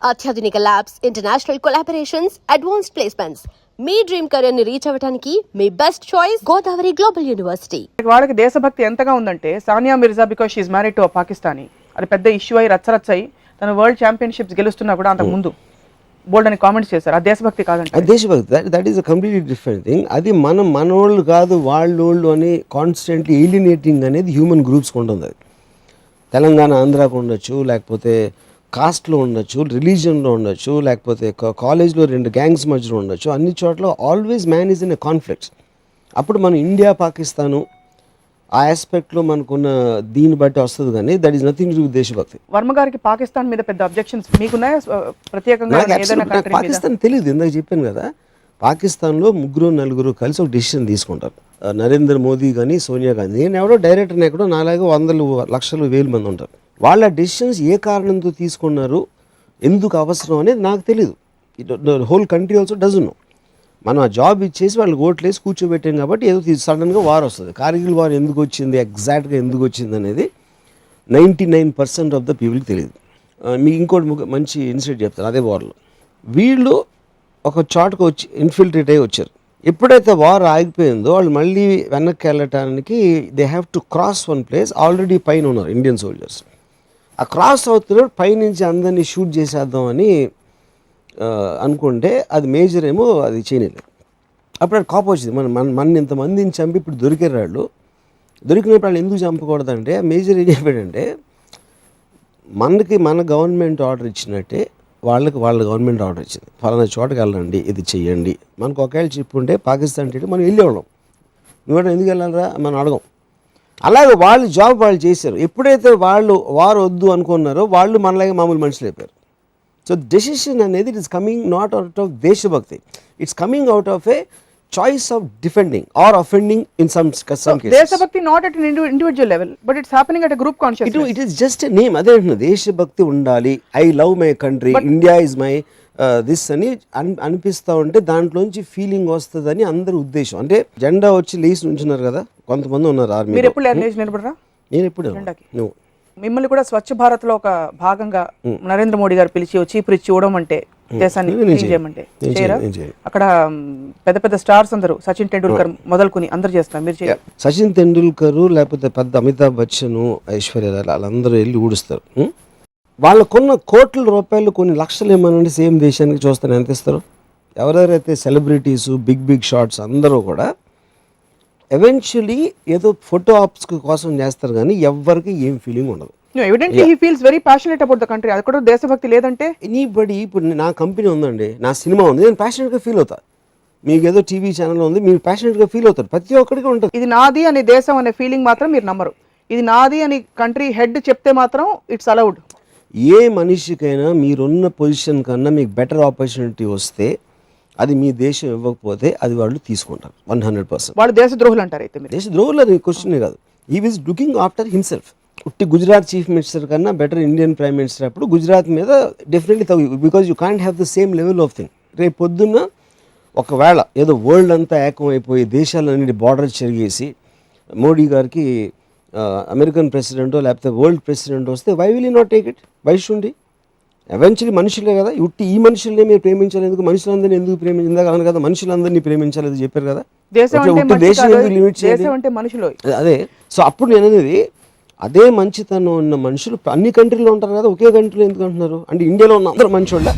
అత్యాధునిక labs, international collaborations, advanced placements. మీ dream career ని రీచ్ అవ్వడానికి మీ best choice Godavari global university. వాళ్ళకి దేశభక్తి ఎంతగా ఉందంటే Sania Mirza because she married to Pakistani, అది పెద్ద ఇష్యూ అయ్యి రచ్చరచ్చాయి. తన వరల్డ్ ఛాంపియన్షిప్స్ గెలుస్తున్నా కూడా అంతకు ముందు బోల్డ్ అని కామెంట్స్ చేశారు. ఆ దేశభక్తి కాదంటే దేశభక్తి that is a completely different thing. అది మనోళ్ళు కాదు వాళ్ళోళ్ళు అని కాన్స్టెంట్లీ ఏలినేటింగ్ అనేది హ్యూమన్ గ్రూప్స్కి ఉంటుంది. అది తెలంగాణ ఆంధ్రాకు ఉండొచ్చు, లేకపోతే కాస్ట్లో ఉండొచ్చు, రిలీజియన్లో ఉండొచ్చు, లేకపోతే కాలేజ్లో రెండు గ్యాంగ్స్ మధ్యలో ఉండొచ్చు. అన్ని చోట్ల always man is in a conflicts. అప్పుడు మనం ఇండియా పాకిస్తాను ఆ ఆస్పెక్ట్లో మనకున్న దీన్ని బట్టి వస్తుంది, కానీ that is nothing to do with దేశభక్తి. వర్మ గారికి పాకిస్తాన్ మీద పెద్ద అబ్జెక్షన్స్ మీకున్నాయా ప్రత్యేకంగా? నాకు పాకిస్తాన్ తెలియదు, ఇందాక చెప్పాను కదా. పాకిస్తాన్లో 3-4 కలిసి ఒక డెసిషన్ తీసుకుంటారు. నరేంద్ర మోదీ కానీ సోనియా గాంధీ, నేను ఎవడో డైరెక్టర్ని ఎక్కడో నాలాగా 100,000,000 మంది ఉంటారు. వాళ్ళ డెసిషన్స్ ఏ కారణంతో తీసుకున్నారు, ఎందుకు అవసరం అనేది నాకు తెలియదు. Whole country also doesn't know. మనం ఆ జాబ్ ఇచ్చేసి వాళ్ళకి ఓట్లేసి కూర్చోబెట్టాం కాబట్టి ఏదో సడన్గా వార్ వస్తుంది. కార్గిల్ వార్ ఎందుకు వచ్చింది, ఎగ్జాక్ట్గా ఎందుకు వచ్చింది అనేది 99% ఆఫ్ ద పీపుల్కి తెలియదు. మీకు ఇంకోటి మంచి ఇన్సిడెంట్ చెప్తాను. అదే వార్లో వీళ్ళు ఒక చోటకు వచ్చి ఇన్ఫిల్ట్రేట్ అయ్యి వచ్చారు. ఎప్పుడైతే వార్ ఆగిపోయిందో వాళ్ళు మళ్ళీ వెనక్కి వెళ్ళటానికి they have to cross one place. Already పైన ఉన్నారు ఇండియన్ సోల్జర్స్. ఆ క్రాస్ అవుతున్నారు, పైనుంచి అందరినీ షూట్ చేసేద్దామని అనుకుంటే అది మేజర్ ఏమో అది చేయలేదు. అప్పుడు అది కోపం వచ్చింది, మన ఇంతమందిని చంపి ఇప్పుడు దొరికారు వాళ్ళు. దొరికినప్పుడు వాళ్ళు ఎందుకు చంపకూడదంటే మేజర్ ఏం చెప్పాడంటే, మన గవర్నమెంట్ ఆర్డర్ ఇచ్చినట్టే వాళ్ళ గవర్నమెంట్ ఆర్డర్ ఇచ్చింది, ఫలానా చోటకి వెళ్ళండి, ఇది చెయ్యండి. మనకు ఒకవేళ చెప్పుంటే పాకిస్తాన్ టీటీ మనం వెళ్ళేవాళ్ళం. నువ్వు ఎందుకు వెళ్ళాలరా మనం అడగం. అలాగే వాళ్ళు జాబ్ వాళ్ళు చేశారు. ఎప్పుడైతే వాళ్ళు వారు వద్దు అనుకున్నారో వాళ్ళు మనలాగే మామూలు మనుషులు అయిపోయారు. సో డెసిషన్ అనేది it is coming not out of దేశభక్తి, it's coming out of a choice of defending or offending in some cases. దేశభక్తి not at individual level but it's happening at a group consciousness. It is just a name. అదే అంటున్నా, దేశభక్తి ఉండాలి, I love my country, India is my this అని అనిపిస్తూ ఉంటే దాంట్లోంచి feeling వస్తుందని అందరి ఉద్దేశం. అంటే జెండా వచ్చి లేచి ఉంచున్నారు కదా, కొంతమంది ఉన్నారు ఆర్మీ. మీరు ఎప్పుడు నిలబడరా? నేను ఎప్పుడు నువ్వు మిమ్మల్ని కూడా స్వచ్ఛ భారత్ లో ఒక భాగంగా నరేంద్ర మోడీ గారు పిలిచి చీపురు ఇచ్చి చూడడం అంటే దేశాన్ని చేయమంటే చేయరా? అక్కడ పెద్ద పెద్ద స్టార్స్ అందరూ సచిన్ టెండూల్కర్ మొదలుకొని అందరు చేస్తున్నారు, మీరు చేయరు? సచిన్ టెండూల్కర్ లేకపోతే పెద్ద అమితాబ్ బచ్చన్, ఐశ్వర్య వాళ్ళందరూ వెళ్ళి ఊడుస్తారు. వాళ్ళకున్న కోట్ల రూపాయలు కొన్ని లక్షలు ఏమనండి సేమ్ దేశానికి చూస్తాను ఎంత ఇస్తారు. ఎవరెవరైతే సెలబ్రిటీస్ బిగ్ షాట్స్ అందరూ కూడా ఎవెన్చువలీ ఏదో ఫోటో ఆప్స్ కోసం చేస్తారు, కానీ ఎవ్వరికి ఏం ఫీలింగ్ ఉండదు. Evidently he feels very passionate about the country. అది కూడా దేశభక్తి లేదంటే ఎనీబడి. ఇప్పుడు నా కంపెనీ ఉందండి, నా సినిమా ఉంది, నేను ప్యాషనేట్గా ఫీల్ అవుతా. మీకు ఏదో టీవీ ఛానల్ ఉంది, మీరు ప్యాషనేట్గా ఫీల్ అవుతారు. ప్రతి ఒక్కరికి ఉంటుంది. ఇది నాది అనే దేశం అనే ఫీలింగ్ మాత్రం మీరు నమ్మరు. ఇది నాది అని కంట్రీ హెడ్ చెప్తే మాత్రం ఇట్స్ అలౌడ్. ఏ మనిషికైనా మీరున్న పొజిషన్ కన్నా మీకు బెటర్ ఆపర్చునిటీ వస్తే అది మీ దేశం ఇవ్వకపోతే అది వాళ్ళు తీసుకుంటారు 100%. వాళ్ళు దేశద్రోహులు అంటారు. అయితే దేశద్రోహులు అది క్వశ్చనే కాదు. He is looking after himself. ఉట్టి గుజరాత్ చీఫ్ మినిస్టర్ కన్నా బెటర్ ఇండియన్ ప్రైమ్ మినిస్టర్ అప్పుడు గుజరాత్ మీద definitely because you can't have the same level of thing. రేపు పొద్దున్న ఒకవేళ ఏదో వరల్డ్ అంతా ఏకమైపోయి దేశాలన్నిటి బార్డర్ చెరిగేసి మోడీ గారికి అమెరికన్ ప్రెసిడెంటో లేకపోతే వరల్డ్ ప్రెసిడెంట్ వస్తే why will you not take it? Why should? Eventually మనుషులే కదా. ఉట్టి ఈ మనుషులనే మీరు ప్రేమించాలి ఎందుకు? మనుషులందరినీ ఎందుకు ప్రేమించిందా కాదు కదా, మనుషులందరినీ ప్రేమించాలి చెప్పారు కదా. అదే. సో అప్పుడు నేను అనేది అదే మంచితనం ఉన్న మనుషులు అన్ని కంట్రీలో ఉంటారు కదా, ఒకే కంట్రీలో ఎందుకు అంటున్నారు? అంటే ఇండియాలో ఉన్న అందరూ మంచోళ్ళ